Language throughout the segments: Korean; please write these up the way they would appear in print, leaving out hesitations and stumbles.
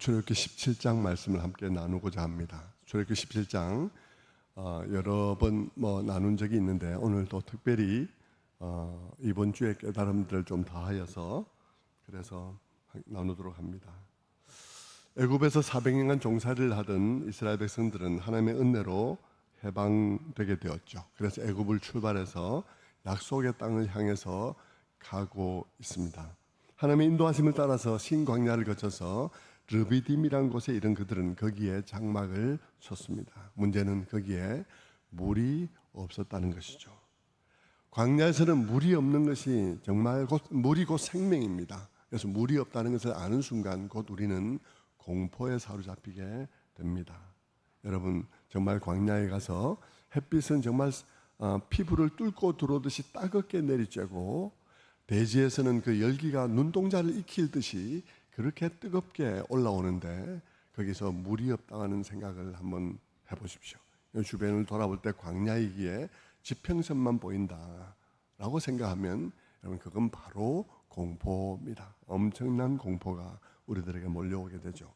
출애굽기 17장 말씀을 함께 나누고자 합니다. 출애굽기 17장 여러 번 나눈 적이 있는데 오늘도 특별히 이번 주에 깨달음들을 좀 더하여서 그래서 나누도록 합니다. 애굽에서 400년간 종살이를 하던 이스라엘 백성들은 하나님의 은혜로 해방되게 되었죠. 그래서 애굽을 출발해서 약속의 땅을 향해서 가고 있습니다. 하나님의 인도하심을 따라서 신광야를 거쳐서 르비딤이라는 곳에 이른 그들은 거기에 장막을 쳤습니다. 문제는 거기에 물이 없었다는 것이죠. 광야에서는 물이 없는 것이 정말 물이 곧 생명입니다. 그래서 물이 없다는 것을 아는 순간 곧 우리는 공포에 사로잡히게 됩니다. 여러분, 정말 광야에 가서 햇빛은 정말 피부를 뚫고 들어오듯이 따갑게 내리쬐고 대지에서는 그 열기가 눈동자를 익힐듯이 그렇게 뜨겁게 올라오는데 거기서 물이 없다는 생각을 한번 해보십시오. 주변을 돌아볼 때 광야이기에 지평선만 보인다라고 생각하면 여러분 그건 바로 공포입니다. 엄청난 공포가 우리들에게 몰려오게 되죠.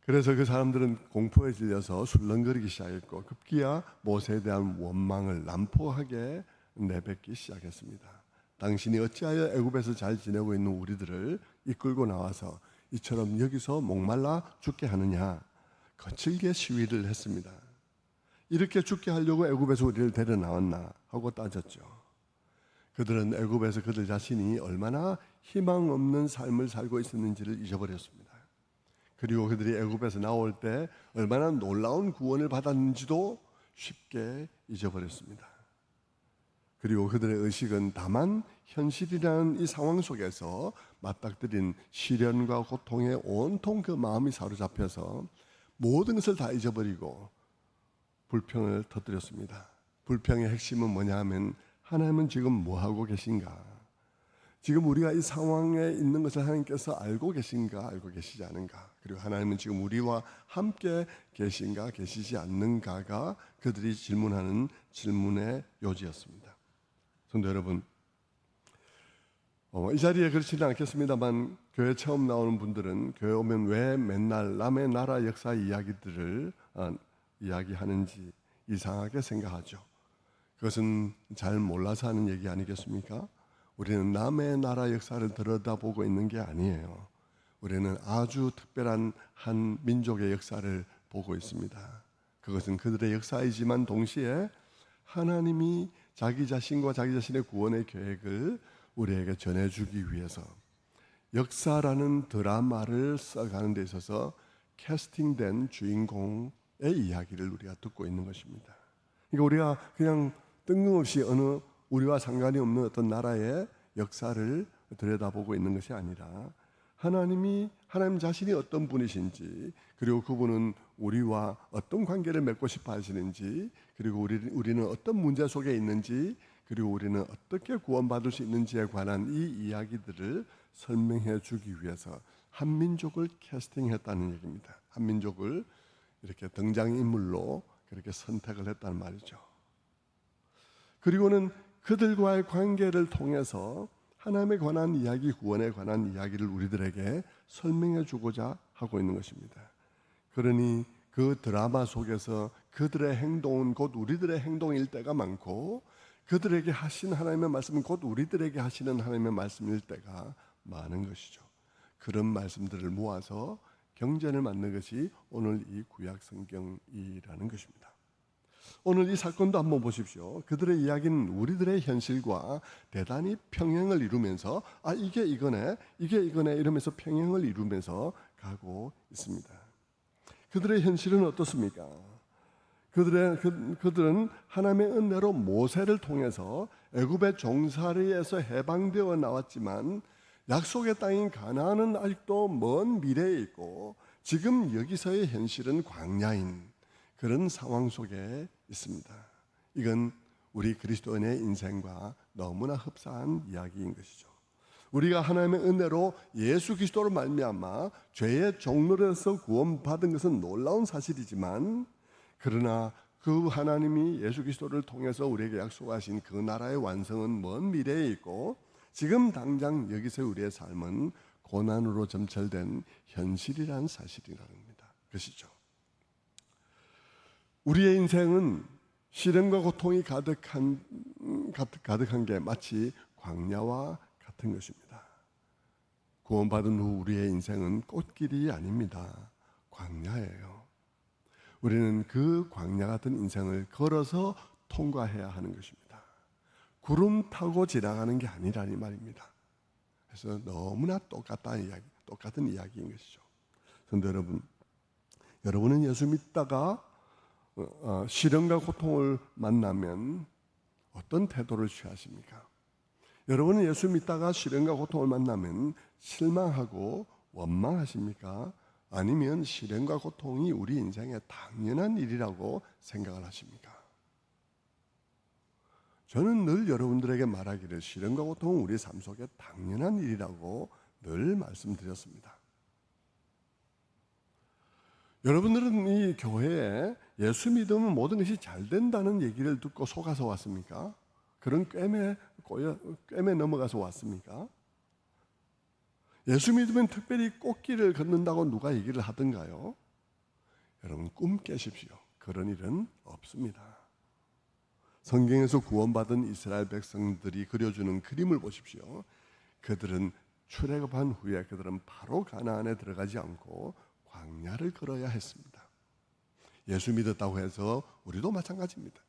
그래서 그 사람들은 공포에 질려서 술렁거리기 시작했고 급기야 모세에 대한 원망을 난폭하게 내뱉기 시작했습니다. 당신이 어찌하여 애굽에서 잘 지내고 있는 우리들을 이끌고 나와서 이처럼 여기서 목말라 죽게 하느냐, 거칠게 시위를 했습니다. 이렇게 죽게 하려고 애굽에서 우리를 데려 나왔나 하고 따졌죠. 그들은 애굽에서 그들 자신이 얼마나 희망 없는 삶을 살고 있었는지를 잊어버렸습니다. 그리고 그들이 애굽에서 나올 때 얼마나 놀라운 구원을 받았는지도 쉽게 잊어버렸습니다. 그리고 그들의 의식은 다만 현실이라는 이 상황 속에서 맞닥뜨린 시련과 고통에 온통 그 마음이 사로잡혀서 모든 것을 다 잊어버리고 불평을 터뜨렸습니다. 불평의 핵심은 뭐냐 하면 하나님은 지금 뭐하고 계신가? 지금 우리가 이 상황에 있는 것을 하나님께서 알고 계신가, 알고 계시지 않은가? 그리고 하나님은 지금 우리와 함께 계신가, 계시지 않는가가 그들이 질문하는 질문의 요지였습니다. 성도 여러분, 이 자리에 그렇지는 않겠습니다만 교회 처음 나오는 분들은 교회 오면 왜 맨날 남의 나라 역사 이야기들을 이야기하는지 이상하게 생각하죠. 그것은 잘 몰라서 하는 얘기 아니겠습니까? 우리는 남의 나라 역사를 들여다보고 있는 게 아니에요. 우리는 아주 특별한 한 민족의 역사를 보고 있습니다. 그것은 그들의 역사이지만 동시에 하나님이 자기 자신과 자기 자신의 구원의 계획을 우리에게 전해주기 위해서 역사라는 드라마를 써가는 데 있어서 캐스팅된 주인공의 이야기를 우리가 듣고 있는 것입니다. 그러니까 우리가 그냥 뜬금없이 어느 우리와 상관이 없는 어떤 나라의 역사를 들여다보고 있는 것이 아니라 하나님 자신이 어떤 분이신지, 그리고 그분은 우리와 어떤 관계를 맺고 싶어 하시는지, 그리고 우리는 어떤 문제 속에 있는지, 그리고 우리는 어떻게 구원받을 수 있는지에 관한 이 이야기들을 설명해 주기 위해서 한 민족을 캐스팅했다는 얘기입니다. 한 민족을 이렇게 등장인물로 그렇게 선택을 했다는 말이죠. 그리고는 그들과의 관계를 통해서 하나님에 관한 이야기, 구원에 관한 이야기를 우리들에게 설명해 주고자 하고 있는 것입니다. 그러니 그 드라마 속에서 그들의 행동은 곧 우리들의 행동일 때가 많고 그들에게 하신 하나님의 말씀은 곧 우리들에게 하시는 하나님의 말씀일 때가 많은 것이죠. 그런 말씀들을 모아서 경전을 만든 것이 오늘 이 구약 성경이라는 것입니다. 오늘 이 사건도 한번 보십시오. 그들의 이야기는 우리들의 현실과 대단히 평행을 이루면서 이게 이거네 이러면서 평행을 이루면서 가고 있습니다. 그들의 현실은 어떻습니까? 그들은 하나님의 은혜로 모세를 통해서 애굽의 종살이에서 해방되어 나왔지만 약속의 땅인 가나안은 아직도 먼 미래에 있고 지금 여기서의 현실은 광야인 그런 상황 속에 있습니다. 이건 우리 그리스도인의 인생과 너무나 흡사한 이야기인 것이죠. 우리가 하나님의 은혜로 예수 그리스도로 말미암아 죄의 종로에서 구원받은 것은 놀라운 사실이지만 그러나 그 하나님이 예수 그리스도를 통해서 우리에게 약속하신 그 나라의 완성은 먼 미래에 있고 지금 당장 여기서 우리의 삶은 고난으로 점철된 현실이라는 사실이라는 것이죠. 우리의 인생은 시련과 고통이 가득한 게 마치 광야와 같은 것입니다. 구원받은 후 우리의 인생은 꽃길이 아닙니다. 광야예요. 우리는 그 광야 같은 인생을 걸어서 통과해야 하는 것입니다. 구름 타고 지나가는 게 아니라니 말입니다. 그래서 너무나 똑같은 이야기인 것이죠. 그런데 여러분은 예수 믿다가 시련과 고통을 만나면 어떤 태도를 취하십니까? 여러분은 예수 믿다가 시련과 고통을 만나면 실망하고 원망하십니까? 아니면 시련과 고통이 우리 인생의 당연한 일이라고 생각을 하십니까? 저는 늘 여러분들에게 말하기를 시련과 고통은 우리 삶 속에 당연한 일이라고 늘 말씀드렸습니다. 여러분들은 이 교회에 예수 믿으면 모든 것이 잘 된다는 얘기를 듣고 속아서 왔습니까? 그런 꿰매 넘어가서 왔습니까? 예수 믿으면 특별히 꽃길을 걷는다고 누가 얘기를 하던가요? 여러분 꿈 깨십시오. 그런 일은 없습니다. 성경에서 구원받은 이스라엘 백성들이 그려주는 그림을 보십시오. 그들은 출애굽한 후에 그들은 바로 가나안에 들어가지 않고 광야를 걸어야 했습니다. 예수 믿었다고 해서 우리도 마찬가지입니다.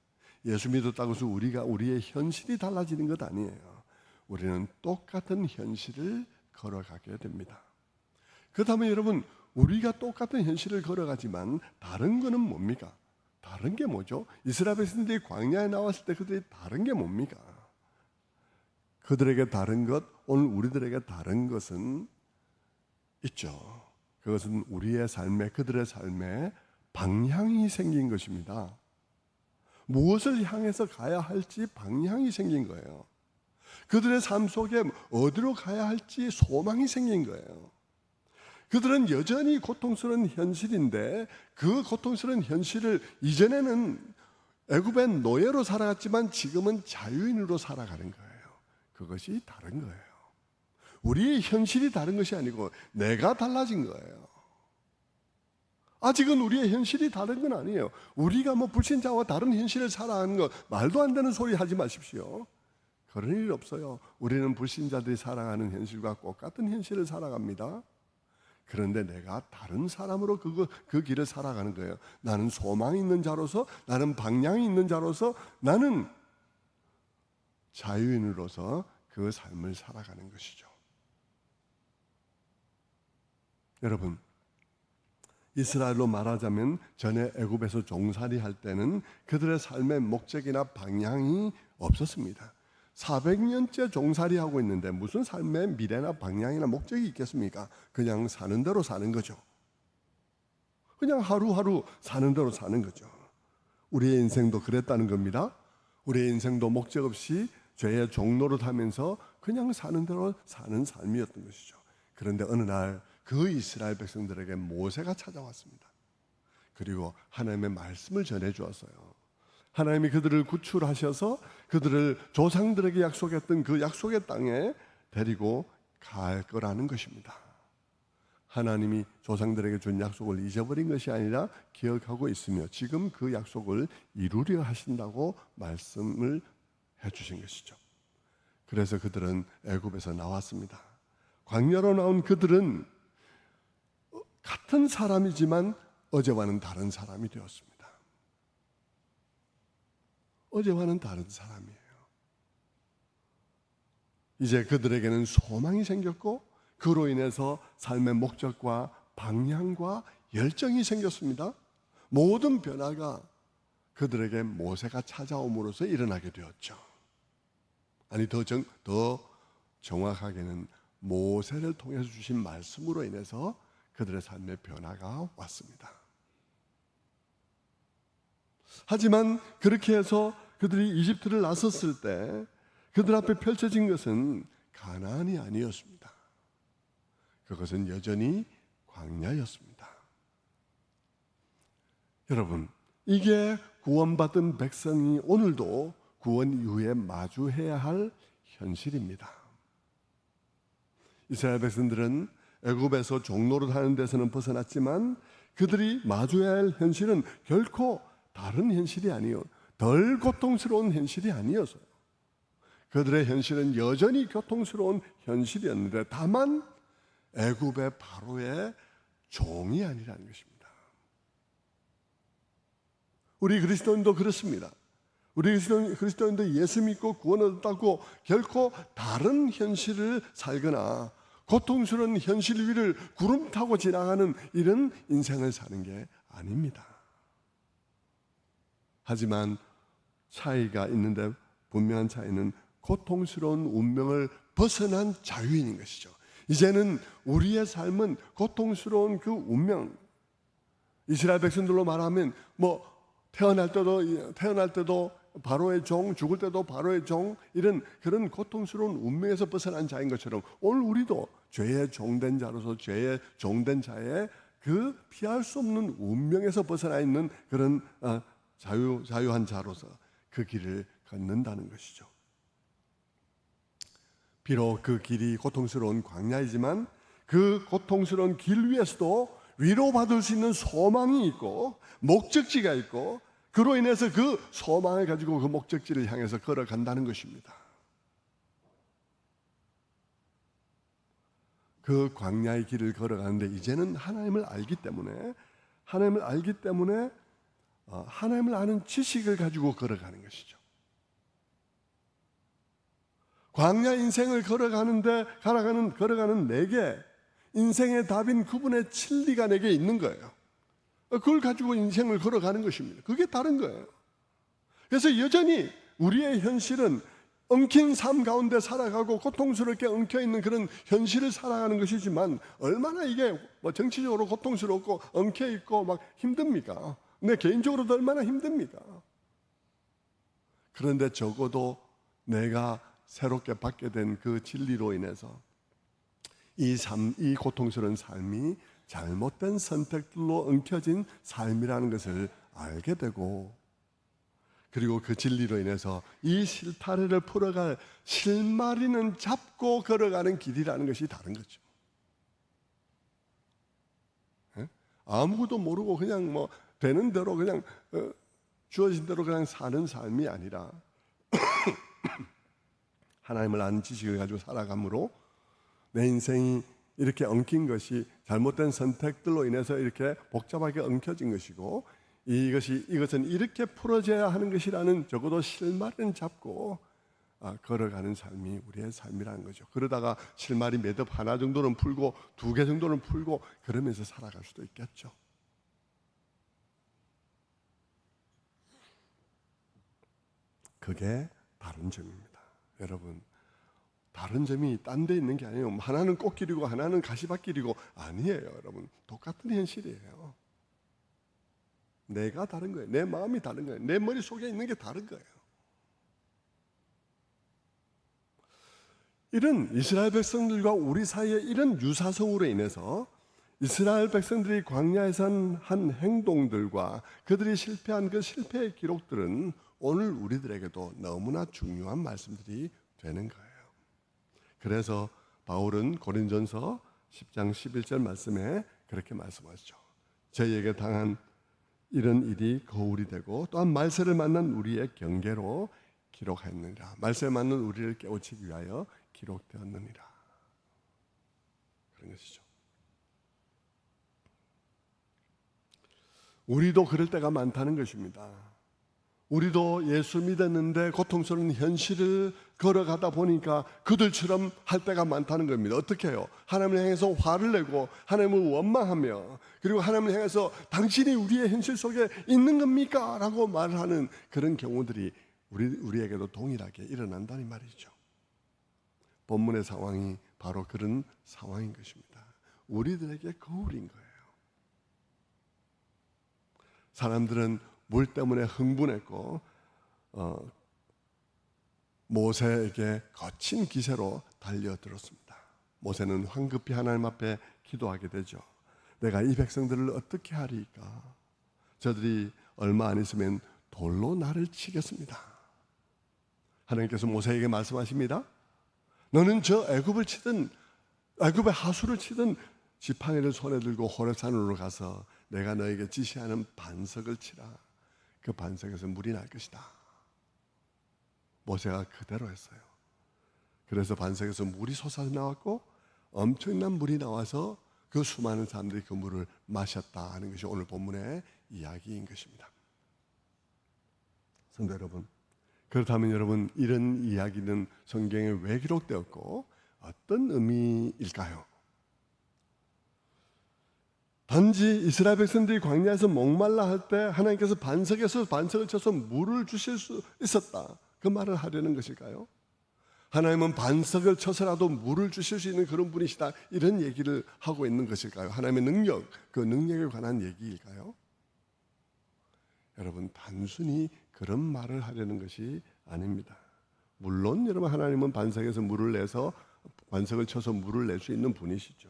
예수 믿었다고 해서 우리의 현실이 달라지는 것 아니에요. 우리는 똑같은 현실을 걸어가게 됩니다. 그렇다면 여러분, 우리가 똑같은 현실을 걸어가지만 다른 거는 뭡니까? 다른 게 뭐죠? 이스라엘 백성들이 광야에 나왔을 때 그들이 다른 게 뭡니까? 그들에게 다른 것, 오늘 우리들에게 다른 것은 있죠. 그것은 그들의 삶에 방향이 생긴 것입니다. 무엇을 향해서 가야 할지 방향이 생긴 거예요. 그들의 삶 속에 어디로 가야 할지 소망이 생긴 거예요. 그들은 여전히 고통스러운 현실인데 그 고통스러운 현실을 이전에는 애굽의 노예로 살아갔지만 지금은 자유인으로 살아가는 거예요. 그것이 다른 거예요. 우리의 현실이 다른 것이 아니고 내가 달라진 거예요. 아직은 우리의 현실이 다른 건 아니에요. 우리가 불신자와 다른 현실을 살아가는 거 말도 안 되는 소리 하지 마십시오. 그런 일 없어요. 우리는 불신자들이 살아가는 현실과 똑같은 현실을 살아갑니다. 그런데 내가 다른 사람으로 그 길을 살아가는 거예요. 나는 소망이 있는 자로서, 나는 방향이 있는 자로서, 나는 자유인으로서 그 삶을 살아가는 것이죠. 여러분, 이스라엘로 말하자면 전에 애굽에서 종살이 할 때는 그들의 삶의 목적이나 방향이 없었습니다. 400년째 종살이 하고 있는데 무슨 삶의 미래나 방향이나 목적이 있겠습니까? 그냥 사는 대로 사는 거죠. 그냥 하루하루 사는 대로 사는 거죠. 우리의 인생도 그랬다는 겁니다. 우리의 인생도 목적 없이 죄의 종노릇 하면서 그냥 사는 대로 사는 삶이었던 것이죠. 그런데 어느 날 그 이스라엘 백성들에게 모세가 찾아왔습니다. 그리고 하나님의 말씀을 전해 주었어요. 하나님이 그들을 구출하셔서 그들을 조상들에게 약속했던 그 약속의 땅에 데리고 갈 거라는 것입니다. 하나님이 조상들에게 준 약속을 잊어버린 것이 아니라 기억하고 있으며 지금 그 약속을 이루려 하신다고 말씀을 해주신 것이죠. 그래서 그들은 애굽에서 나왔습니다. 광야로 나온 그들은 같은 사람이지만 어제와는 다른 사람이 되었습니다. 어제와는 다른 사람이에요. 이제 그들에게는 소망이 생겼고 그로 인해서 삶의 목적과 방향과 열정이 생겼습니다. 모든 변화가 그들에게 모세가 찾아옴으로써 일어나게 되었죠. 아니 더 정확하게는 모세를 통해서 주신 말씀으로 인해서 그들의 삶의 변화가 왔습니다. 하지만 그렇게 해서 그들이 이집트를 나섰을 때 그들 앞에 펼쳐진 것은 가나안이 아니었습니다. 그것은 여전히 광야였습니다. 여러분, 이게 구원받은 백성이 오늘도 구원 이후에 마주해야 할 현실입니다. 이스라엘 백성들은 애굽에서 종노릇 하는 데서는 벗어났지만 그들이 마주해야 할 현실은 결코 다른 현실이 아니요, 덜 고통스러운 현실이 아니었어요. 그들의 현실은 여전히 고통스러운 현실이었는데 다만 애굽의 바로의 종이 아니라는 것입니다. 우리 그리스도인도 그렇습니다. 우리 그리스도인도 예수 믿고 구원 얻었다고 결코 다른 현실을 살거나 고통스러운 현실 위를 구름 타고 지나가는 이런 인생을 사는 게 아닙니다. 하지만 차이가 있는데 분명한 차이는 고통스러운 운명을 벗어난 자유인인 것이죠. 이제는 우리의 삶은 고통스러운 그 운명, 이스라엘 백성들로 말하면 태어날 때도 바로의 종, 죽을 때도 바로의 종, 이런 그런 고통스러운 운명에서 벗어난 자인 것처럼 오늘 우리도 죄의 종된 자로서 죄의 종된 자의 그 피할 수 없는 운명에서 벗어나 있는 그런 자유한 자로서 그 길을 걷는다는 것이죠. 비록 그 길이 고통스러운 광야이지만 그 고통스러운 길 위에서도 위로받을 수 있는 소망이 있고 목적지가 있고 그로 인해서 그 소망을 가지고 그 목적지를 향해서 걸어간다는 것입니다. 그 광야의 길을 걸어가는데 이제는 하나님을 알기 때문에 하나님을 아는 지식을 가지고 걸어가는 것이죠. 광야 인생을 걸어가는 내게 인생의 답인 그분의 진리가 내게 있는 거예요. 그걸 가지고 인생을 걸어가는 것입니다. 그게 다른 거예요. 그래서 여전히 우리의 현실은 엉킨 삶 가운데 살아가고 고통스럽게 엉켜있는 그런 현실을 살아가는 것이지만 얼마나 이게 정치적으로 고통스럽고 엉켜있고 막 힘듭니까? 내 개인적으로도 얼마나 힘듭니까? 그런데 적어도 내가 새롭게 받게 된 그 진리로 인해서 이 고통스러운 삶이 잘못된 선택들로 엉켜진 삶이라는 것을 알게 되고, 그리고 그 진리로 인해서 이 실타래를 풀어갈 실마리는 잡고 걸어가는 길이라는 것이 다른 거죠. 아무것도 모르고 그냥 되는 대로 그냥 주어진 대로 그냥 사는 삶이 아니라 하나님을 아는 지식을 가지고 살아감으로 내 인생이 이렇게 엉킨 것이 잘못된 선택들로 인해서 이렇게 복잡하게 엉켜진 것이고, 이것은 이렇게 풀어져야 하는 것이라는 적어도 실마리는 잡고 걸어가는 삶이 우리의 삶이라는 거죠. 그러다가 실마리 매듭 하나 정도는 풀고 2개 정도는 풀고 그러면서 살아갈 수도 있겠죠. 그게 다른 점입니다. 여러분, 다른 점이 딴 데 있는 게 아니에요. 하나는 꽃길이고 하나는 가시밭길이고 아니에요. 여러분, 똑같은 현실이에요. 내가 다른 거예요. 내 마음이 다른 거예요. 내 머릿속에 있는 게 다른 거예요. 이런 이스라엘 백성들과 우리 사이에 이런 유사성으로 인해서 이스라엘 백성들이 광야에서 한 행동들과 그들이 실패한 그 실패의 기록들은 오늘 우리들에게도 너무나 중요한 말씀들이 되는 거예요. 그래서 바울은 고린전서 10장 11절 말씀에 그렇게 말씀하시죠. 저희에게 당한 이런 일이 거울이 되고 또한 말세를 만난 우리의 경계로 기록하였느니라. 말세에 만난 우리를 깨우치기 위하여 기록되었느니라. 그런 것이죠. 우리도 그럴 때가 많다는 것입니다. 우리도 예수 믿었는데 고통스러운 현실을 걸어가다 보니까 그들처럼 할 때가 많다는 겁니다. 어떻게 해요? 하나님을 향해서 화를 내고 하나님을 원망하며, 그리고 하나님을 향해서 당신이 우리의 현실 속에 있는 겁니까? 라고 말하는 그런 경우들이 우리에게도 동일하게 일어난다는 말이죠. 본문의 상황이 바로 그런 상황인 것입니다. 우리들에게 거울인 거예요. 사람들은 물 때문에 흥분했고 모세에게 거친 기세로 달려들었습니다. 모세는 황급히 하나님 앞에 기도하게 되죠. 내가 이 백성들을 어떻게 하리까? 저들이 얼마 안 있으면 돌로 나를 치겠습니다. 하나님께서 모세에게 말씀하십니다. 너는 저 애굽을 치든 애굽의 하수를 치던 지팡이를 손에 들고 호렙산으로 가서 내가 너에게 지시하는 반석을 치라. 그 반석에서 물이 날 것이다. 모세가 그대로 했어요. 그래서 반석에서 물이 솟아서 나왔고 엄청난 물이 나와서 그 수많은 사람들이 그 물을 마셨다 하는 것이 오늘 본문의 이야기인 것입니다. 성도 여러분, 그렇다면 여러분, 이런 이야기는 성경에 왜 기록되었고 어떤 의미일까요? 단지 이스라엘 백성들이 광야에서 목말라 할 때 하나님께서 반석에서 반석을 쳐서 물을 주실 수 있었다, 그 말을 하려는 것일까요? 하나님은 반석을 쳐서라도 물을 주실 수 있는 그런 분이시다, 이런 얘기를 하고 있는 것일까요? 하나님의 능력, 그 능력에 관한 얘기일까요? 여러분, 단순히 그런 말을 하려는 것이 아닙니다. 물론 여러분, 하나님은 반석에서 물을 내서 반석을 쳐서 물을 낼 수 있는 분이시죠.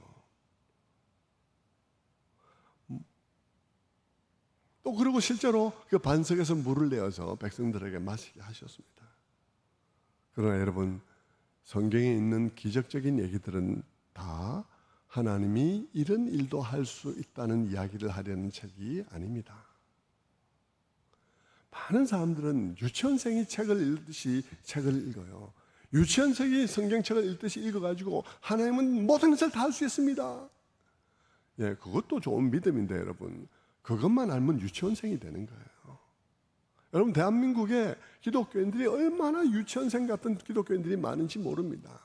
또 그리고 실제로 그 반석에서 물을 내어서 백성들에게 마시게 하셨습니다. 그러나 여러분, 성경에 있는 기적적인 얘기들은 다 하나님이 이런 일도 할 수 있다는 이야기를 하려는 책이 아닙니다. 많은 사람들은 유치원생이 책을 읽듯이 책을 읽어요. 유치원생이 성경책을 읽듯이 읽어가지고 하나님은 모든 것을 다 할 수 있습니다. 예, 그것도 좋은 믿음인데 여러분, 그것만 알면 유치원생이 되는 거예요. 여러분, 대한민국에 기독교인들이 얼마나 유치원생 같은 기독교인들이 많은지 모릅니다.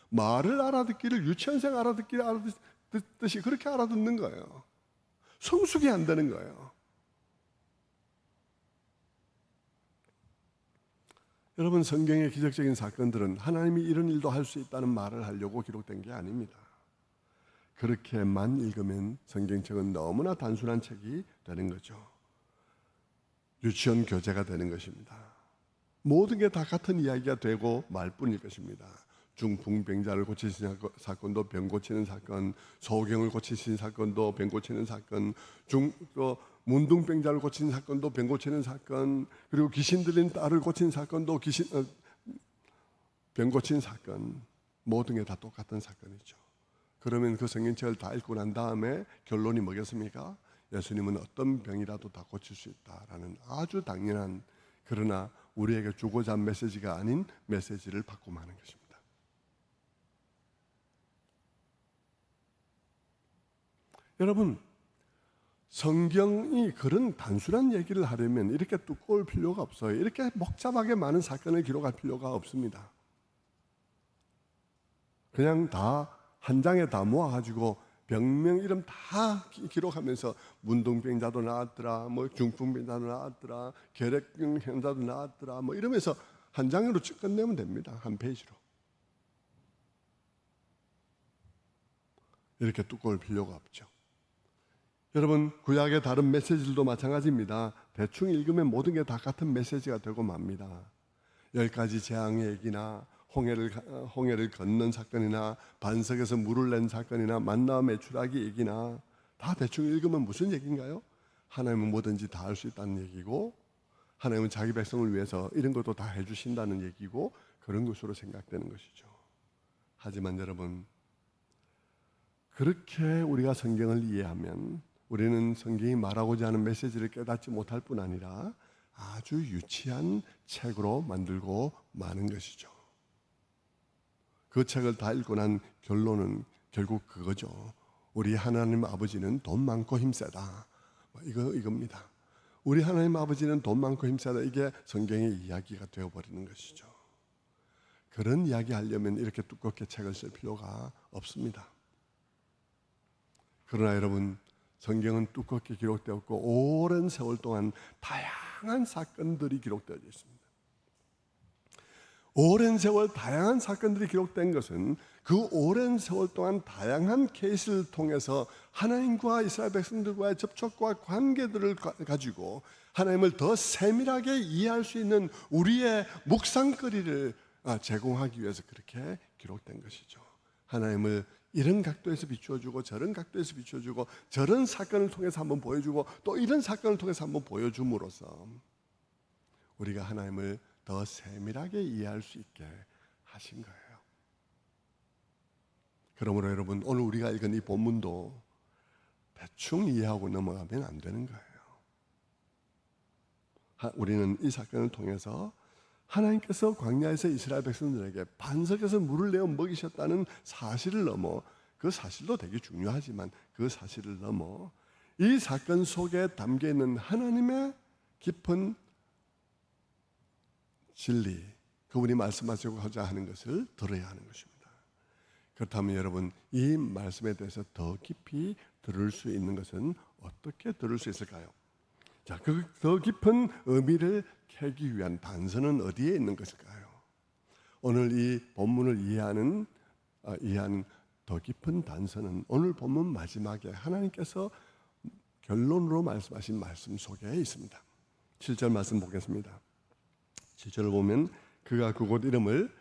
말을 알아듣기를 유치원생 알아듣기를 알아듣듯이 그렇게 알아듣는 거예요. 성숙이 안 되는 거예요. 여러분, 성경의 기적적인 사건들은 하나님이 이런 일도 할 수 있다는 말을 하려고 기록된 게 아닙니다. 그렇게만 읽으면 성경책은 너무나 단순한 책이 되는 거죠. 유치원 교재가 되는 것입니다. 모든 게 다 같은 이야기가 되고 말뿐일 것입니다. 중풍병자를 고치신 사건도 병 고치는 사건, 소경을 고치신 사건도 병 고치는 사건, 문둥병자를 고치는 사건도 병 고치는 사건, 그리고 귀신 들린 딸을 고친 사건도 병 고치는 사건, 모든 게 다 똑같은 사건이죠. 그러면 그 성경책을 다 읽고 난 다음에 결론이 뭐겠습니까? 예수님은 어떤 병이라도 다 고칠 수 있다라는 아주 당연한, 그러나 우리에게 주고자 한 메시지가 아닌 메시지를 받고 마는 것입니다. 여러분, 성경이 그런 단순한 얘기를 하려면 이렇게 두꺼울 필요가 없어요. 이렇게 복잡하게 많은 사건을 기록할 필요가 없습니다. 그냥 다 한 장에 다 모아가지고 병명 이름 다 기록하면서 문둥병자도 나왔더라, 뭐 중풍병자도 나왔더라, 결핵증 환자도 나왔더라, 뭐 이러면서 한 장으로 끝내면 됩니다. 한 페이지로. 이렇게 두꺼울 필요가 없죠. 여러분, 구약의 다른 메시지들도 마찬가지입니다. 대충 읽으면 모든 게 다 같은 메시지가 되고 맙니다. 10가지 재앙의 얘기나 홍해를 건넌 사건이나 반석에서 물을 낸 사건이나 만나와 메추라기 얘기나 다 대충 읽으면 무슨 얘기인가요? 하나님은 뭐든지 다 할 수 있다는 얘기고, 하나님은 자기 백성을 위해서 이런 것도 다 해주신다는 얘기고, 그런 것으로 생각되는 것이죠. 하지만 여러분, 그렇게 우리가 성경을 이해하면 우리는 성경이 말하고자 하는 메시지를 깨닫지 못할 뿐 아니라 아주 유치한 책으로 만들고 마는 것이죠. 그 책을 다 읽고 난 결론은 결국 그거죠. 우리 하나님 아버지는 돈 많고 힘세다. 이겁니다. 우리 하나님 아버지는 돈 많고 힘세다. 이게 성경의 이야기가 되어버리는 것이죠. 그런 이야기 하려면 이렇게 두껍게 책을 쓸 필요가 없습니다. 그러나 여러분, 성경은 두껍게 기록되었고 오랜 세월 동안 다양한 사건들이 기록되어 있습니다. 오랜 세월 다양한 사건들이 기록된 것은 그 오랜 세월 동안 다양한 케이스를 통해서 하나님과 이스라엘 백성들과의 접촉과 관계들을 가지고 하나님을 더 세밀하게 이해할 수 있는 우리의 묵상거리를 제공하기 위해서 그렇게 기록된 것이죠. 하나님을 이런 각도에서 비추어주고 저런 각도에서 비추어주고 저런 사건을 통해서 한번 보여주고 또 이런 사건을 통해서 한번 보여줌으로써 우리가 하나님을 더 세밀하게 이해할 수 있게 하신 거예요. 그러므로 여러분, 오늘 우리가 읽은 이 본문도 대충 이해하고 넘어가면 안 되는 거예요. 우리는 이 사건을 통해서 하나님께서 광야에서 이스라엘 백성들에게 반석에서 물을 내어 먹이셨다는 사실을 넘어, 그 사실도 되게 중요하지만 그 사실을 넘어 이 사건 속에 담겨 있는 하나님의 깊은 진리, 그분이 말씀하시고자 하는 것을 들어야 하는 것입니다. 그렇다면 여러분, 이 말씀에 대해서 더 깊이 들을 수 있는 것은 어떻게 들을 수 있을까요? 자, 그 더 깊은 의미를 캐기 위한 단서는 어디에 있는 것일까요? 오늘 이 본문을 이해하는 더 깊은 단서는 오늘 본문 마지막에 하나님께서 결론으로 말씀하신 말씀 속에 있습니다. 7절 말씀 보겠습니다. 7절을 보면 그가 그곳 이름을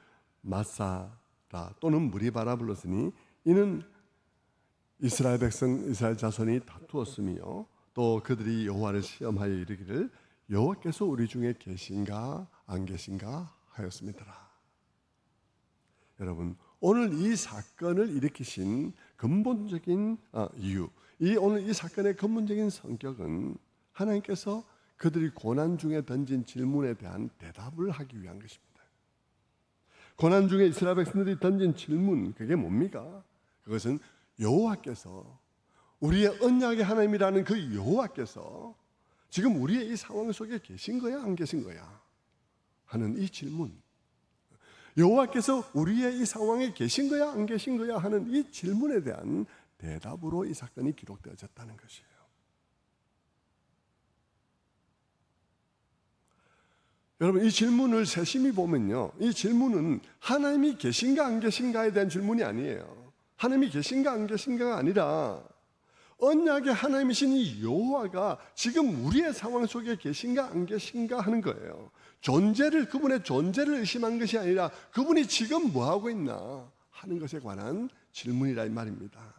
마사라 또는 무리바라 불렀으니 이는 이스라엘 백성 이스라엘 자손이 다투었으며 또 그들이 여호와를 시험하여 이르기를 여호와께서 우리 중에 계신가 안 계신가 하였습니다. 여러분, 오늘 이 사건을 일으키신 근본적인 이유, 오늘 이 사건의 근본적인 성격은 하나님께서 그들이 고난 중에 던진 질문에 대한 대답을 하기 위한 것입니다. 고난 중에 이스라엘 백성들이 던진 질문, 그게 뭡니까? 그것은 여호와께서, 우리의 언약의 하나님이라는 그 여호와께서 지금 우리의 이 상황 속에 계신 거야 안 계신 거야 하는 이 질문, 여호와께서 우리의 이 상황에 계신 거야 안 계신 거야 하는 이 질문에 대한 대답으로 이 사건이 기록되어졌다는 것이에요. 여러분, 이 질문을 세심히 보면요, 이 질문은 하나님이 계신가 안 계신가에 대한 질문이 아니에요. 하나님이 계신가 안 계신가가 아니라 언약의 하나님이신 이 여호와가 지금 우리의 상황 속에 계신가 안 계신가 하는 거예요. 그분의 존재를 의심한 것이 아니라 그분이 지금 뭐하고 있나 하는 것에 관한 질문이라 이 말입니다.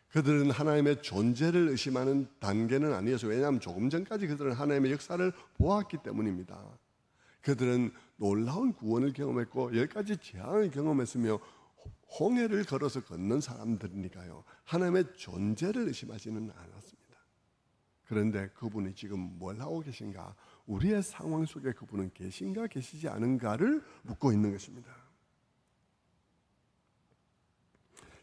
그들은 하나님의 존재를 의심하는 단계는 아니어서, 왜냐하면 조금 전까지 그들은 하나님의 역사를 보았기 때문입니다. 그들은 놀라운 구원을 경험했고 10가지 재앙을 경험했으며 홍해를 걸어서 걷는 사람들이니까요, 하나님의 존재를 의심하지는 않았습니다. 그런데 그분이 지금 뭘 하고 계신가, 우리의 상황 속에 그분은 계신가 계시지 않은가를 묻고 있는 것입니다.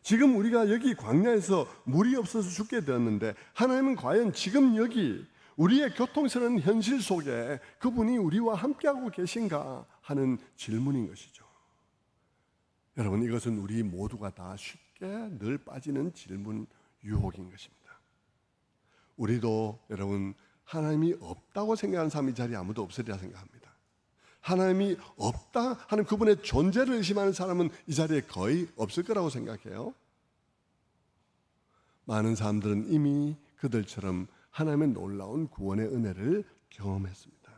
지금 우리가 여기 광야에서 물이 없어서 죽게 되었는데 하나님은 과연 지금 여기 우리의 고통스러운 현실 속에 그분이 우리와 함께하고 계신가 하는 질문인 것이죠. 여러분, 이것은 우리 모두가 다 쉽게 늘 빠지는 질문 유혹인 것입니다. 우리도 여러분, 하나님이 없다고 생각하는 사람이 이 자리에 아무도 없으리라 생각합니다. 하나님이 없다 하는 그분의 존재를 의심하는 사람은 이 자리에 거의 없을 거라고 생각해요. 많은 사람들은 이미 그들처럼 하나님의 놀라운 구원의 은혜를 경험했습니다.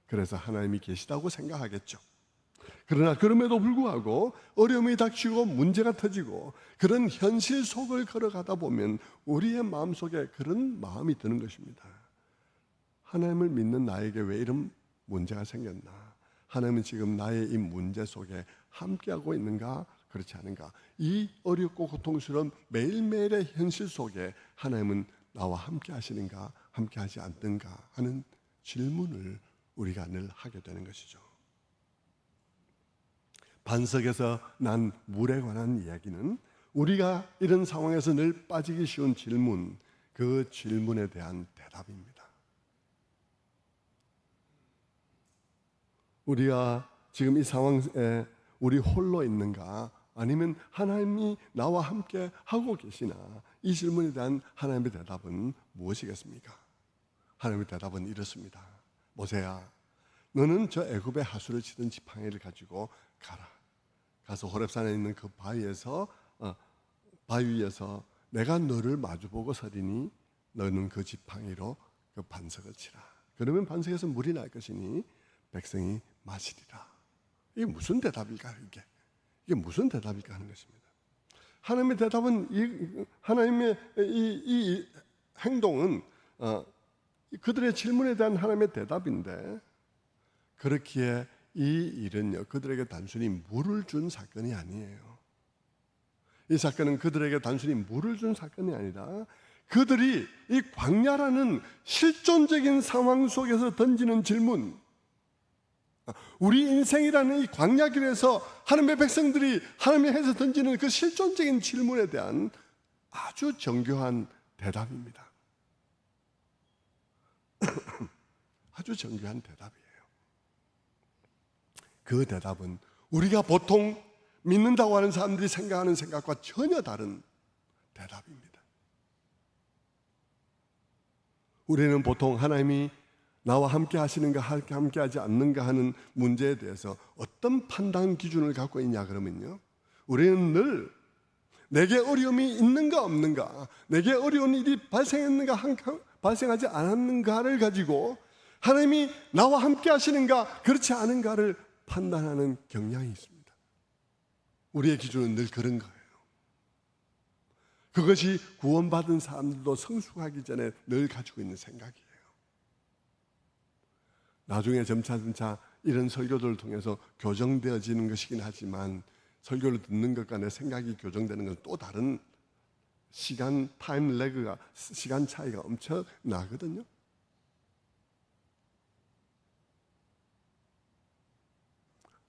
그래서 하나님이 계시다고 생각하겠죠. 그러나 그럼에도 불구하고 어려움이 닥치고 문제가 터지고 그런 현실 속을 걸어가다 보면 우리의 마음속에 그런 마음이 드는 것입니다. 하나님을 믿는 나에게 왜 이런 문제가 생겼나? 하나님은 지금 나의 이 문제 속에 함께하고 있는가? 그렇지 않은가? 이 어렵고 고통스러운 매일매일의 현실 속에 하나님은 나와 함께 하시는가, 함께 하지 않는가 하는 질문을 우리가 늘 하게 되는 것이죠. 반석에서 난 물에 관한 이야기는 우리가 이런 상황에서 늘 빠지기 쉬운 질문, 그 질문에 대한 대답입니다. 우리가 지금 이 상황에 우리 홀로 있는가, 아니면 하나님이 나와 함께 하고 계시나, 이 질문에 대한 하나님의 대답은 무엇이겠습니까? 하나님의 대답은 이렇습니다. 모세야, 너는 저 애굽의 하수를 치던 지팡이를 가지고 가라. 가서 호렙산에 있는 그 바위 위에서 내가 너를 마주보고 서리니 너는 그 지팡이로 그 반석을 치라. 그러면 반석에서 물이 날 것이니 백성이 마시리라. 이게 무슨 대답일까? 이게 무슨 대답일까 하는 것입니다. 하나님의 대답은 하나님의 이 행동은 그들의 질문에 대한 하나님의 대답인데, 그렇기에 이 일은요, 그들에게 단순히 물을 준 사건이 아니에요. 이 사건은 그들에게 단순히 물을 준 사건이 아니라 그들이 이 광야라는 실존적인 상황 속에서 던지는 질문, 우리 인생이라는 이 광야길에서 하나님의 백성들이 하나님의 해서 던지는 그 실존적인 질문에 대한 아주 정교한 대답입니다. 아주 정교한 대답이에요. 그 대답은 우리가 보통 믿는다고 하는 사람들이 생각하는 생각과 전혀 다른 대답입니다. 우리는 보통 하나님이 나와 함께 하시는가 함께 하지 않는가 하는 문제에 대해서 어떤 판단 기준을 갖고 있냐 그러면요, 우리는 늘 내게 어려움이 있는가 없는가, 내게 어려운 일이 발생했는가 발생하지 않았는가를 가지고 하나님이 나와 함께 하시는가 그렇지 않은가를 판단하는 경향이 있습니다. 우리의 기준은 늘 그런 거예요. 그것이 구원받은 사람들도 성숙하기 전에 늘 가지고 있는 생각이에요. 나중에 점차 이런 설교들을 통해서 교정되어지는 것이긴 하지만 설교를 듣는 것과 내 생각이 교정되는 건 또 다른 시간 타임 레그가, 시간 차이가 엄청 나거든요.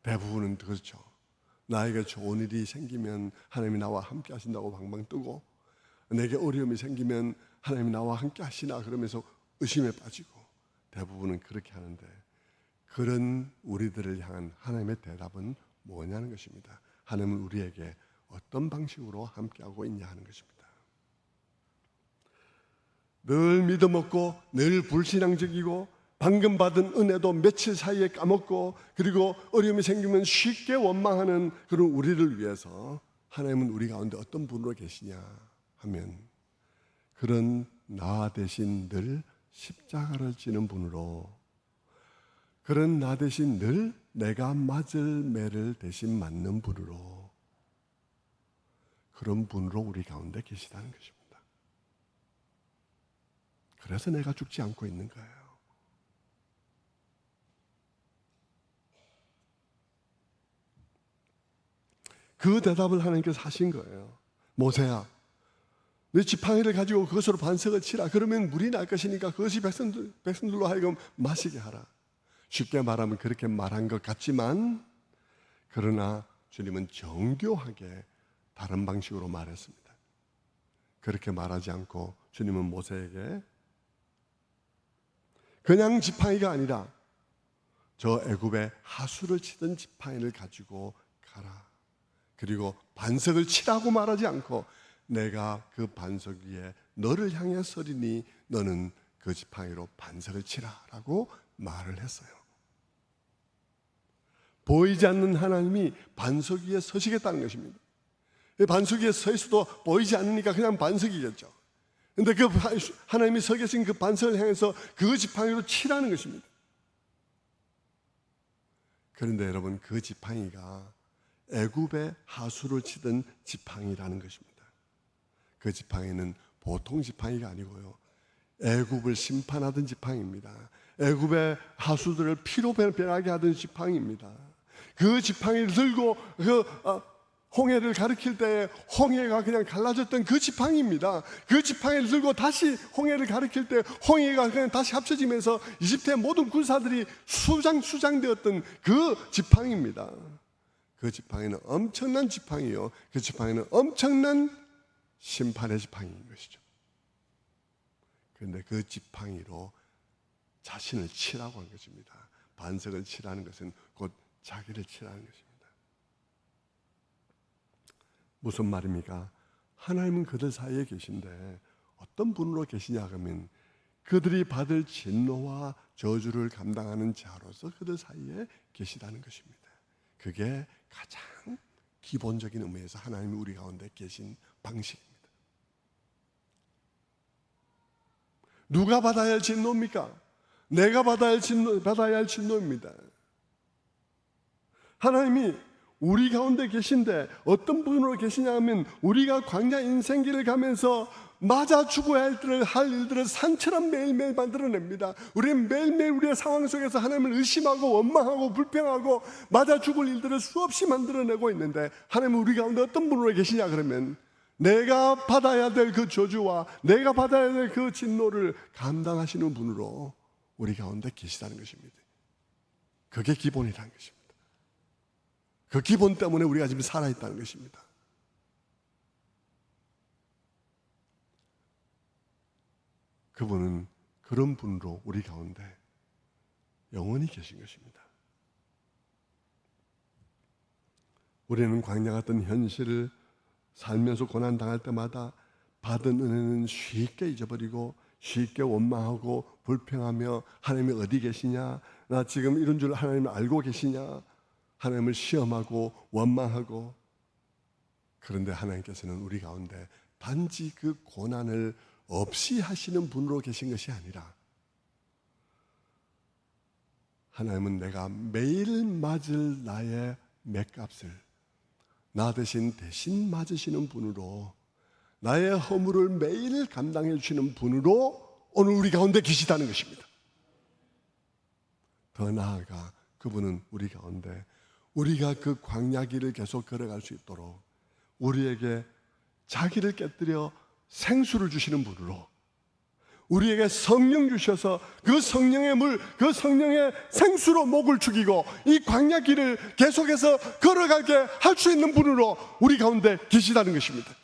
대부분은 그렇죠. 나에게 좋은 일이 생기면 하나님이 나와 함께 하신다고 방방 뜨고, 내게 어려움이 생기면 하나님이 나와 함께 하시나 그러면서 의심에 빠지고, 대부분은 그렇게 하는데, 그런 우리들을 향한 하나님의 대답은 뭐냐는 것입니다. 하나님은 우리에게 어떤 방식으로 함께하고 있냐 하는 것입니다. 늘 믿음 없고 늘 불신앙적이고 방금 받은 은혜도 며칠 사이에 까먹고, 그리고 어려움이 생기면 쉽게 원망하는 그런 우리를 위해서 하나님은 우리 가운데 어떤 분으로 계시냐 하면, 그런 나 대신 늘 십자가를 지는 분으로, 그런 나 대신 늘 내가 맞을 매를 대신 맞는 분으로, 그런 분으로 우리 가운데 계시다는 것입니다. 그래서 내가 죽지 않고 있는 거예요. 그 대답을 하나님께서 하신 거예요. 모세야, 내 지팡이를 가지고 그것으로 반석을 치라. 그러면 물이 날 것이니까 그것이 백성들로 하여금 마시게 하라. 쉽게 말하면 그렇게 말한 것 같지만, 그러나 주님은 정교하게 다른 방식으로 말했습니다. 그렇게 말하지 않고 주님은 모세에게 그냥 지팡이가 아니라 저 애굽의 하수를 치던 지팡이를 가지고 가라. 그리고 반석을 치라고 말하지 않고 내가 그 반석 위에 너를 향해 서리니 너는 그 지팡이로 반석을 치라라고 말을 했어요. 보이지 않는 하나님이 반석 위에 서시겠다는 것입니다. 반석 위에 서 있어도 보이지 않으니까 그냥 반석이겠죠. 그런데 그 하나님이 서 계신 그 반석을 향해서 그 지팡이로 치라는 것입니다. 그런데 여러분, 그 지팡이가 애굽의 하수를 치던 지팡이라는 것입니다. 그 지팡이는 보통 지팡이가 아니고요, 애굽을 심판하던 지팡이입니다. 애굽의 하수들을 피로 변하게 하던 지팡이입니다. 그 지팡이를 들고 홍해를 가리킬 때 홍해가 그냥 갈라졌던 그 지팡이입니다. 그 지팡이를 들고 다시 홍해를 가리킬 때 홍해가 그냥 다시 합쳐지면서 이집트의 모든 군사들이 수장되었던 그 지팡이입니다. 그 지팡이는 엄청난 지팡이요, 그 지팡이는 엄청난 심판의 지팡이인 것이죠. 그런데 그 지팡이로 자신을 치라고 한 것입니다. 반석을 치라는 것은 곧 자기를 치라는 것입니다. 무슨 말입니까? 하나님은 그들 사이에 계신데 어떤 분으로 계시냐 하면, 그들이 받을 진노와 저주를 감당하는 자로서 그들 사이에 계시다는 것입니다. 그게 가장 기본적인 의미에서 하나님이 우리 가운데 계신 방식입니다. 누가 받아야 할 진노입니까? 내가 받아야 할 진노입니다. 하나님이 우리 가운데 계신데 어떤 분으로 계시냐 하면 우리가 광야 인생길을 가면서 맞아 죽어야 할 일들을 산처럼 매일매일 만들어냅니다. 우리는 매일매일 우리의 상황 속에서 하나님을 의심하고 원망하고 불평하고 맞아 죽을 일들을 수없이 만들어내고 있는데, 하나님은 우리 가운데 어떤 분으로 계시냐 그러면 내가 받아야 될 그 저주와 내가 받아야 될 그 진노를 감당하시는 분으로 우리 가운데 계시다는 것입니다. 그게 기본이라는 것입니다. 그 기본 때문에 우리가 지금 살아있다는 것입니다. 그분은 그런 분으로 우리 가운데 영원히 계신 것입니다. 우리는 광야 같은 현실을 살면서 고난당할 때마다 받은 은혜는 쉽게 잊어버리고 쉽게 원망하고 불평하며 하나님이 어디 계시냐, 나 지금 이런 줄 하나님을 알고 계시냐, 하나님을 시험하고 원망하고. 그런데 하나님께서는 우리 가운데 단지 그 고난을 없이 하시는 분으로 계신 것이 아니라, 하나님은 내가 매일 맞을 나의 맷값을 나 대신 맞으시는 분으로, 나의 허물을 매일 감당해 주시는 분으로 오늘 우리 가운데 계시다는 것입니다. 더 나아가 그분은 우리 가운데 우리가 그 광야 길을 계속 걸어갈 수 있도록 우리에게 자기를 깨뜨려 생수를 주시는 분으로, 우리에게 성령 주셔서 그 성령의 물, 그 성령의 생수로 목을 죽이고 이 광야 길을 계속해서 걸어가게 할 수 있는 분으로 우리 가운데 계시다는 것입니다.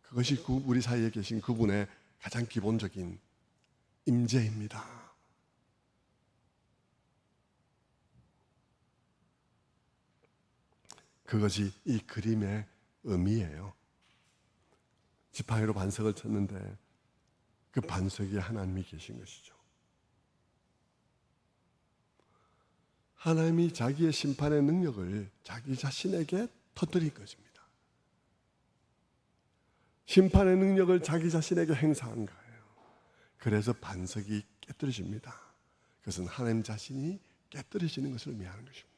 그것이 우리 사이에 계신 그분의 가장 기본적인 임재입니다. 그것이 이 그림의 의미예요. 지팡이로 반석을 쳤는데 그 반석에 하나님이 계신 것이죠. 하나님이 자기의 심판의 능력을 자기 자신에게 터뜨린 것입니다. 심판의 능력을 자기 자신에게 행사한 거예요. 그래서 반석이 깨뜨려집니다. 그것은 하나님 자신이 깨뜨려지는 것을 의미하는 것입니다.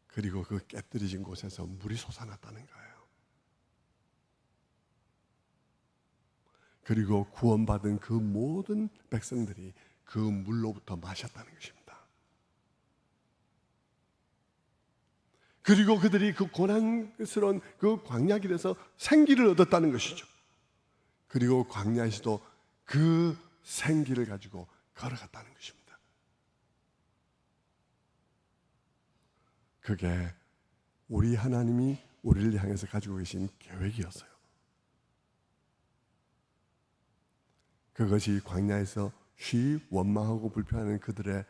그리고 그 깨뜨려진 곳에서 물이 솟아났다는 거예요. 그리고 구원받은 그 모든 백성들이 그 물로부터 마셨다는 것입니다. 그리고 그들이 그 고난스러운 그 광야 길에서 생기를 얻었다는 것이죠. 그리고 광야에서도 그 생기를 가지고 걸어갔다는 것입니다. 그게 우리 하나님이 우리를 향해서 가지고 계신 계획이었어요. 그것이 광야에서 쉬 원망하고 불평하는 그들을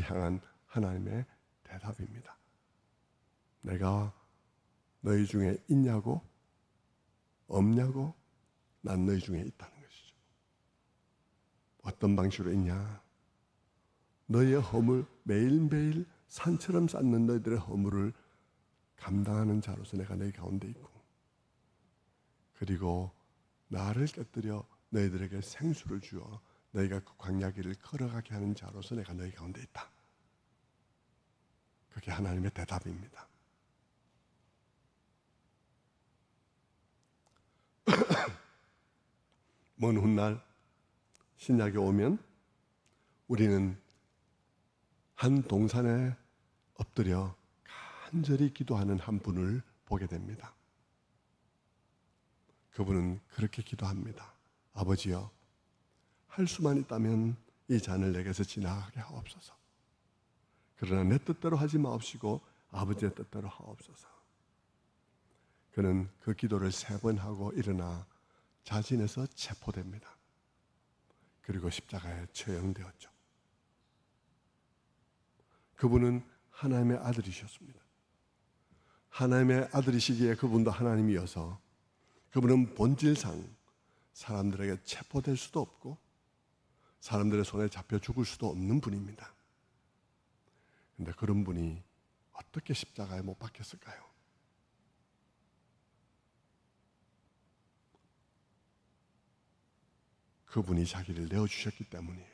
향한 하나님의 대답입니다. 내가 너희 중에 있냐고? 없냐고? 난 너희 중에 있다는 것이죠. 어떤 방식으로 있냐? 너희의 허물, 매일매일 산처럼 쌓는 너희들의 허물을 감당하는 자로서 내가 너희 가운데 있고, 그리고 나를 깨뜨려 너희들에게 생수를 주어 너희가 그 광야 길을 걸어가게 하는 자로서 내가 너희 가운데 있다. 그게 하나님의 대답입니다. 먼 훗날 신약에 오면 우리는 한 동산에 엎드려 간절히 기도하는 한 분을 보게 됩니다. 그분은 그렇게 기도합니다. 아버지여, 할 수만 있다면 이 잔을 내게서 지나가게 하옵소서. 그러나 내 뜻대로 하지 마옵시고 아버지의 뜻대로 하옵소서. 그는 그 기도를 3번 하고 일어나 자진해서 체포됩니다. 그리고 십자가에 처형되었죠. 그분은 하나님의 아들이셨습니다. 하나님의 아들이시기에 그분도 하나님이어서 그분은 본질상 사람들에게 체포될 수도 없고 사람들의 손에 잡혀 죽을 수도 없는 분입니다. 그런데 그런 분이 어떻게 십자가에 못 박혔을까요? 그분이 자기를 내어주셨기 때문이에요.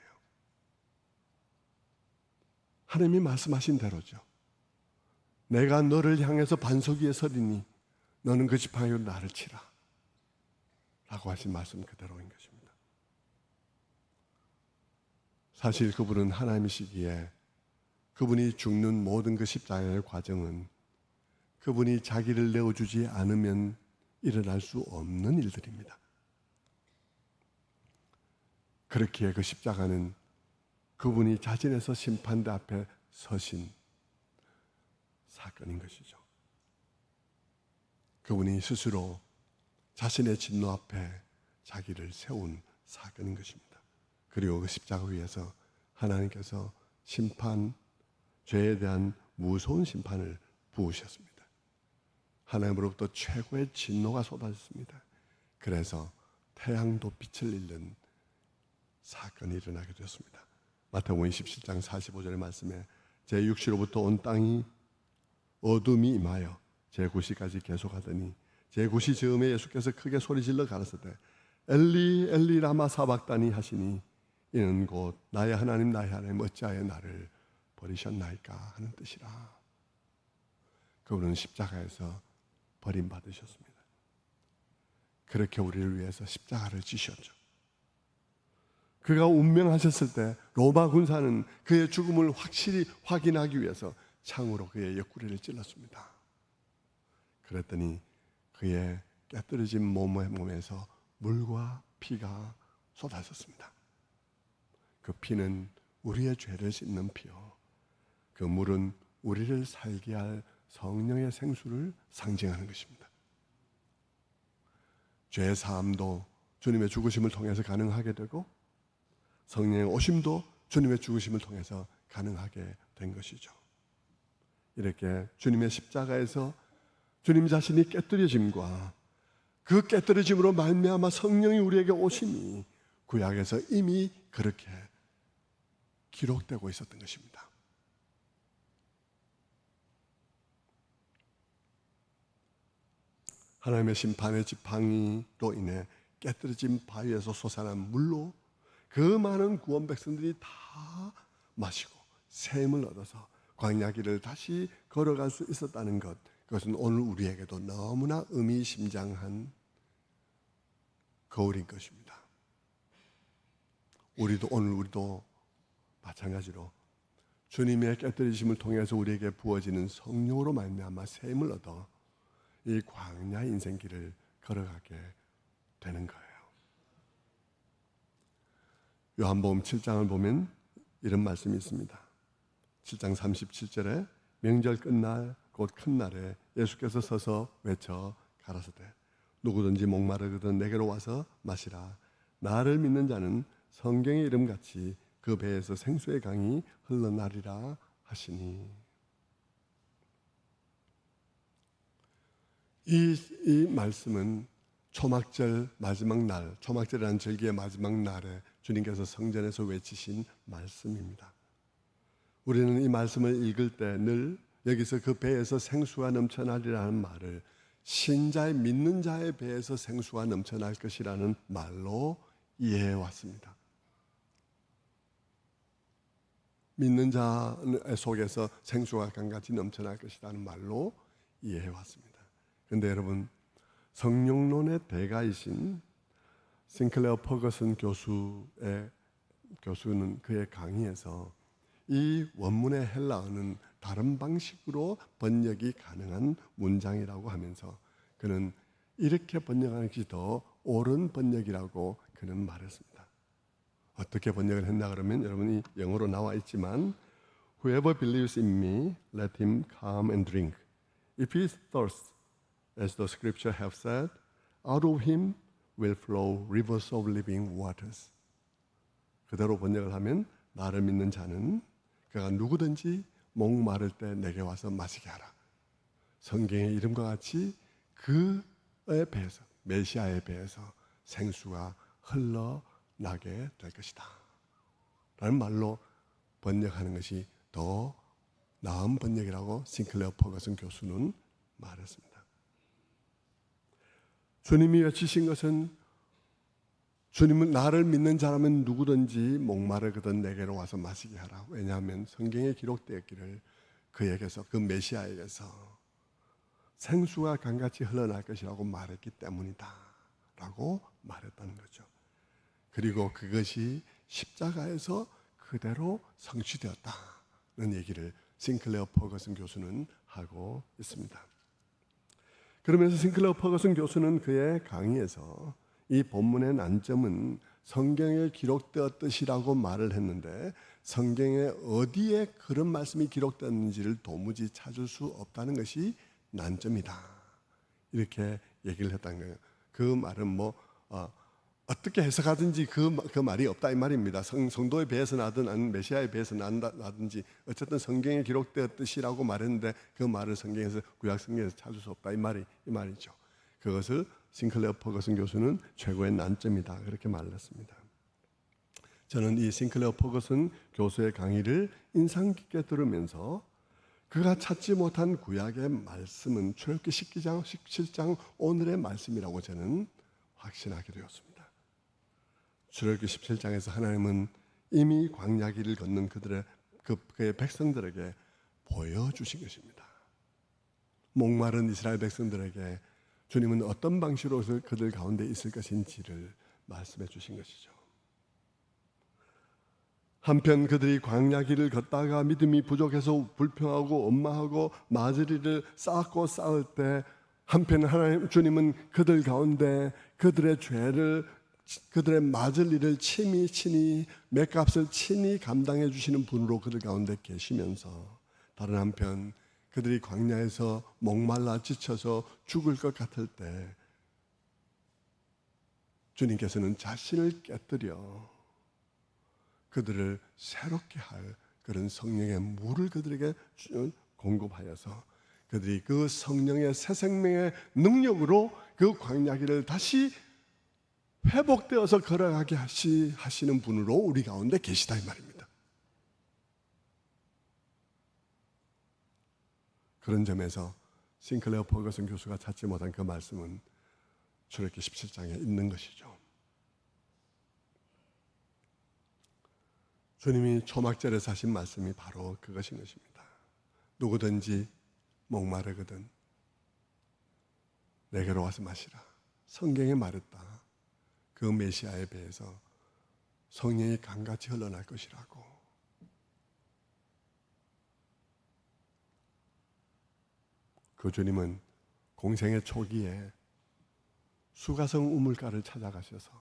하나님이 말씀하신 대로죠. 내가 너를 향해서 반석 위에 서리니 너는 그 지팡이로 나를 치라 라고 하신 말씀 그대로인 것입니다. 사실 그분은 하나님이시기에 그분이 죽는 모든 그 십자가의 과정은 그분이 자기를 내어주지 않으면 일어날 수 없는 일들입니다. 그렇기에 그 십자가는 그분이 자진해서 심판대 앞에 서신 사건인 것이죠. 그분이 스스로 자신의 진노 앞에 자기를 세운 사건인 것입니다. 그리고 그 십자가 위에서 하나님께서 심판, 죄에 대한 무서운 심판을 부으셨습니다. 하나님으로부터 최고의 진노가 쏟아졌습니다. 그래서 태양도 빛을 잃는 사건이 일어나게 되었습니다. 마태복음 27장 45절의 말씀에 제 육시로부터 온 땅이 어둠이 임하여 제 구시까지 계속하더니 제 구시 즈음에 예수께서 크게 소리질러 가라사대 엘리 엘리 라마 사박다니 하시니 이는 곧 나의 하나님 어찌하여 나를 버리셨나이까 하는 뜻이라. 그분은 십자가에서 버림받으셨습니다. 그렇게 우리를 위해서 십자가를 지셨죠. 그가 운명하셨을 때 로마 군사는 그의 죽음을 확실히 확인하기 위해서 창으로 그의 옆구리를 찔렀습니다. 그랬더니 그의 깨뜨려진 몸에서 물과 피가 쏟아졌습니다. 그 피는 우리의 죄를 씻는 피요, 그 물은 우리를 살게 할 성령의 생수를 상징하는 것입니다. 죄 사함도 주님의 죽으심을 통해서 가능하게 되고 성령의 오심도 주님의 죽으심을 통해서 가능하게 된 것이죠. 이렇게 주님의 십자가에서 주님 자신이 깨뜨려짐과 그 깨뜨려짐으로 말미암아 성령이 우리에게 오심이 구약에서 이미 그렇게 기록되고 있었던 것입니다. 하나님의 심판의 지팡이로 인해 깨뜨려진 바위에서 솟아난 물로 그 많은 구원 백성들이 다 마시고 샘을 얻어서 광야 길을 다시 걸어갈 수 있었다는 것, 그것은 오늘 우리에게도 너무나 의미심장한 거울인 것입니다. 우리도 마찬가지로 주님의 깨뜨리심을 통해서 우리에게 부어지는 성령으로 말미암아 샘을 얻어 이 광야 인생길을 걸어가게 되는 거예요. 요한복음 7장을 보면 이런 말씀이 있습니다. 7장 37절에 명절 끝날 곧 큰 날에 예수께서 서서 외쳐 가라사대 누구든지 목마르거든 내게로 와서 마시라. 나를 믿는 자는 성경의 이름같이 그 배에서 생수의 강이 흘러나리라 하시니. 이 말씀은 초막절 마지막 날, 초막절이라는 절기의 마지막 날에 주님께서 성전에서 외치신 말씀입니다. 우리는 이 말씀을 읽을 때 늘 여기서 그 배에서 생수가 넘쳐나리라는 말을 신자의 믿는 자의 배에서 생수가 넘쳐날 것이라는 말로 이해해 왔습니다. 믿는 자 속에서 생수가 강같이 넘쳐날 것이라는 말로 이해해 왔습니다. 그런데 여러분, 성령론의 대가이신 싱클레어 퍼거슨 교수는 그의 강의에서 이 원문의 헬라어는 다른 방식으로 번역이 가능한 문장이라고 하면서 그는 이렇게 번역하는 것이 더 옳은 번역이라고 그는 말했습니다. 어떻게 번역을 했나 그러면 여러분이 영어로 나와 있지만 Whoever believes in me, let him come and drink. If he thirsts, as the scripture have said, out of him will flow rivers of living waters. 그대로 번역을 하면 나를 믿는 자는 그가 누구든지 목마를 때 내게 와서 마시게 하라. 성경의 이름과 같이 그의 배에서, 메시아의 배에서 생수가 흘러나게 될 것이다 라는 말로 번역하는 것이 더 나은 번역이라고 싱클레어 퍼거슨 교수는 말했습니다. 주님이 외치신 것은 주님은 나를 믿는 자라면 누구든지 목마르거든 내게로 와서 마시게 하라. 왜냐하면 성경에 기록되었기를 그에게서, 그 메시아에게서 생수가 강같이 흘러날 것이라고 말했기 때문이다 라고 말했다는 거죠. 그리고 그것이 십자가에서 그대로 성취되었다는 얘기를 싱클레어 퍼거슨 교수는 하고 있습니다. 그러면서 싱클레어 퍼거슨 교수는 그의 강의에서 이 본문의 난점은 성경에 기록되었듯이라고 말을 했는데 성경에 어디에 그런 말씀이 기록되었는지를 도무지 찾을 수 없다는 것이 난점이다. 이렇게 얘기를 했다는 거예요. 그 말은 어떻게 해석하든지 그 말이 없다 이 말입니다. 성도에 비해서 나든 아니면 메시아에 비해서 나든지 어쨌든 성경에 기록되었듯이라고 말했는데 그 말을 성경에서, 구약 성경에서 찾을 수 없다 이 말이죠. 그것을 싱클레어 퍼거슨 교수는 최고의 난점이다 그렇게 말을 했습니다. 저는 이 싱클레어 퍼거슨 교수의 강의를 인상 깊게 들으면서 그가 찾지 못한 구약의 말씀은 출애굽기 10장, 17장 오늘의 말씀이라고 저는 확신하게 되었습니다. 출애굽기 17장에서 하나님은 이미 광야길을 걷는 그의 백성들에게 보여주신 것입니다. 목마른 이스라엘 백성들에게 주님은 어떤 방식으로 그들 가운데 있을 것인지를 말씀해 주신 것이죠. 한편 그들이 광야길을 걷다가 믿음이 부족해서 불평하고 원망하고 마저리를 쌓고 쌓을 때 한편 하나님 주님은 그들 가운데 그들의 죄를, 그들의 맞을 일을 친히 맷값을 친히 감당해 주시는 분으로 그들 가운데 계시면서 다른 한편 그들이 광야에서 목말라 지쳐서 죽을 것 같을 때 주님께서는 자신을 깨뜨려 그들을 새롭게 할 그런 성령의 물을 그들에게 공급하여서 그들이 그 성령의 새 생명의 능력으로 그 광야길을 다시 회복되어서 걸어가게 하시는 분으로 우리 가운데 계시다 이 말입니다. 그런 점에서 싱클레어 퍼거슨 교수가 찾지 못한 그 말씀은 출애굽기 17장에 있는 것이죠. 주님이 초막절에 하신 말씀이 바로 그것인 것입니다. 누구든지 목마르거든 내게로 와서 마시라. 성경에 말했다. 그 메시아에 비해서 성령이 강같이 흘러날 것이라고. 그 주님은 공생의 초기에 수가성 우물가를 찾아가셔서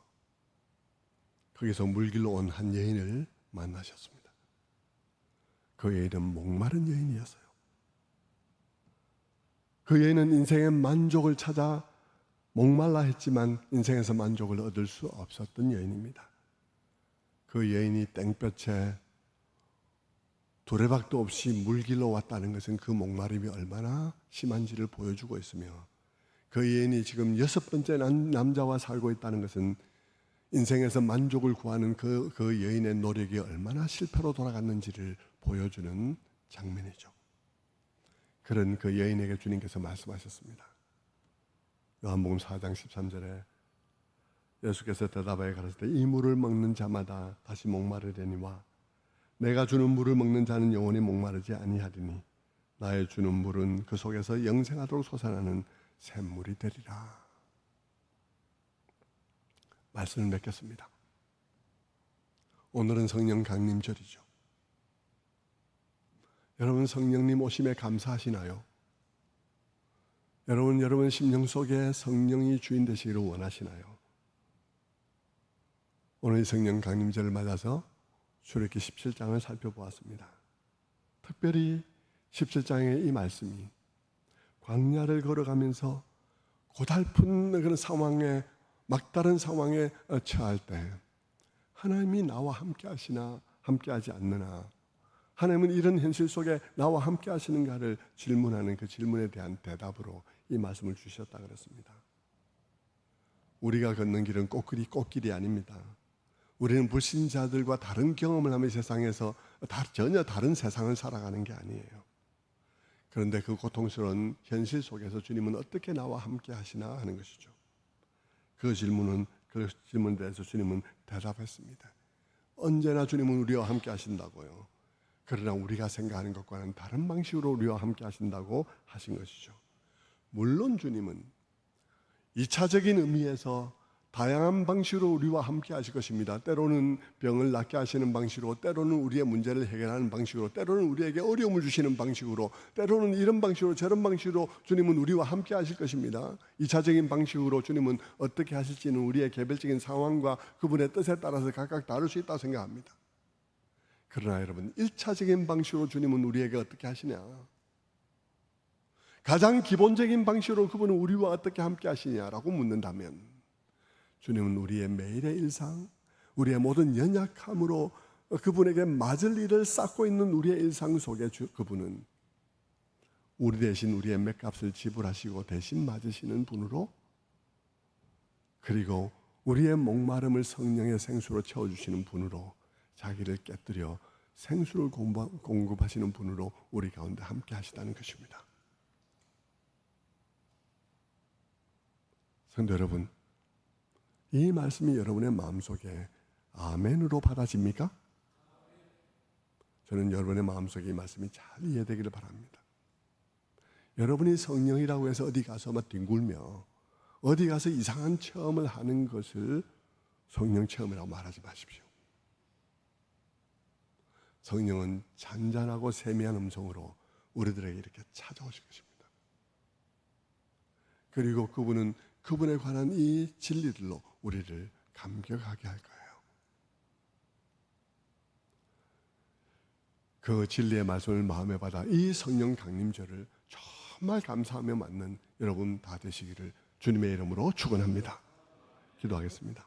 거기서 물길로 온 한 여인을 만나셨습니다. 그 여인은 목마른 여인이었어요. 그 여인은 인생의 만족을 찾아 목말라 했지만 인생에서 만족을 얻을 수 없었던 여인입니다. 그 여인이 땡볕에 두레박도 없이 물길로 왔다는 것은 그 목마름이 얼마나 심한지를 보여주고 있으며 그 여인이 지금 6번째 남자와 살고 있다는 것은 인생에서 만족을 구하는 그 여인의 노력이 얼마나 실패로 돌아갔는지를 보여주는 장면이죠. 그런 그 여인에게 주님께서 말씀하셨습니다. 요한복음 4장 13절에 예수께서 대답하여 가라사대 이 물을 먹는 자마다 다시 목마르려니와 내가 주는 물을 먹는 자는 영원히 목마르지 아니하리니 나의 주는 물은 그 속에서 영생하도록 솟아나는 샘물이 되리라. 말씀을 맺겠습니다. 오늘은 성령 강림절이죠. 여러분 성령님 오심에 감사하시나요? 여러분 심령 속에 성령이 주인 되시기를 원하시나요? 오늘 성령 강림절을 맞아서 출애굽기 17장을 살펴보았습니다. 특별히 17장의 이 말씀이 광야를 걸어가면서 고달픈 그런 상황에 막다른 상황에 처할 때 하나님이 나와 함께 하시나 함께 하지 않느냐, 하나님은 이런 현실 속에 나와 함께 하시는가를 질문하는 그 질문에 대한 대답으로 이 말씀을 주셨다 그랬습니다. 우리가 걷는 길은 꽃길이 아닙니다. 우리는 불신자들과 다른 경험을 하며 세상에서 전혀 다른 세상을 살아가는 게 아니에요. 그런데 그 고통스러운 현실 속에서 주님은 어떻게 나와 함께 하시나 하는 것이죠. 그 질문은 그 질문에 대해서 주님은 대답했습니다. 언제나 주님은 우리와 함께 하신다고요. 그러나 우리가 생각하는 것과는 다른 방식으로 우리와 함께 하신다고 하신 것이죠. 물론 주님은 2차적인 의미에서 다양한 방식으로 우리와 함께 하실 것입니다. 때로는 병을 낫게 하시는 방식으로, 때로는 우리의 문제를 해결하는 방식으로, 때로는 우리에게 어려움을 주시는 방식으로, 때로는 이런 방식으로 저런 방식으로 주님은 우리와 함께 하실 것입니다. 2차적인 방식으로 주님은 어떻게 하실지는 우리의 개별적인 상황과 그분의 뜻에 따라서 각각 다를 수 있다고 생각합니다. 그러나 여러분, 1차적인 방식으로 주님은 우리에게 어떻게 하시냐? 가장 기본적인 방식으로 그분은 우리와 어떻게 함께 하시냐라고 묻는다면, 주님은 우리의 매일의 일상, 우리의 모든 연약함으로 그분에게 맞을 일을 쌓고 있는 우리의 일상 속에 그분은 우리 대신 우리의 맷값을 지불하시고 대신 맞으시는 분으로, 그리고 우리의 목마름을 성령의 생수로 채워주시는 분으로, 자기를 깨뜨려 생수를 공급하시는 분으로 우리 가운데 함께 하시다는 것입니다. 성도 여러분, 이 말씀이 여러분의 마음속에 아멘으로 받아집니까? 저는 여러분의 마음속에 이 말씀이 잘 이해되기를 바랍니다. 여러분이 성령이라고 해서 어디 가서 막 뒹굴며 어디 가서 이상한 체험을 하는 것을 성령 체험이라고 말하지 마십시오. 성령은 잔잔하고 세미한 음성으로 우리들에게 이렇게 찾아오실 것입니다. 그리고 그분은 그분에 관한 이 진리들로 우리를 감격하게 할 거예요. 그 진리의 말씀을 마음에 받아 이 성령 강림절을 정말 감사하며 맞는 여러분 다 되시기를 주님의 이름으로 축원합니다. 기도하겠습니다.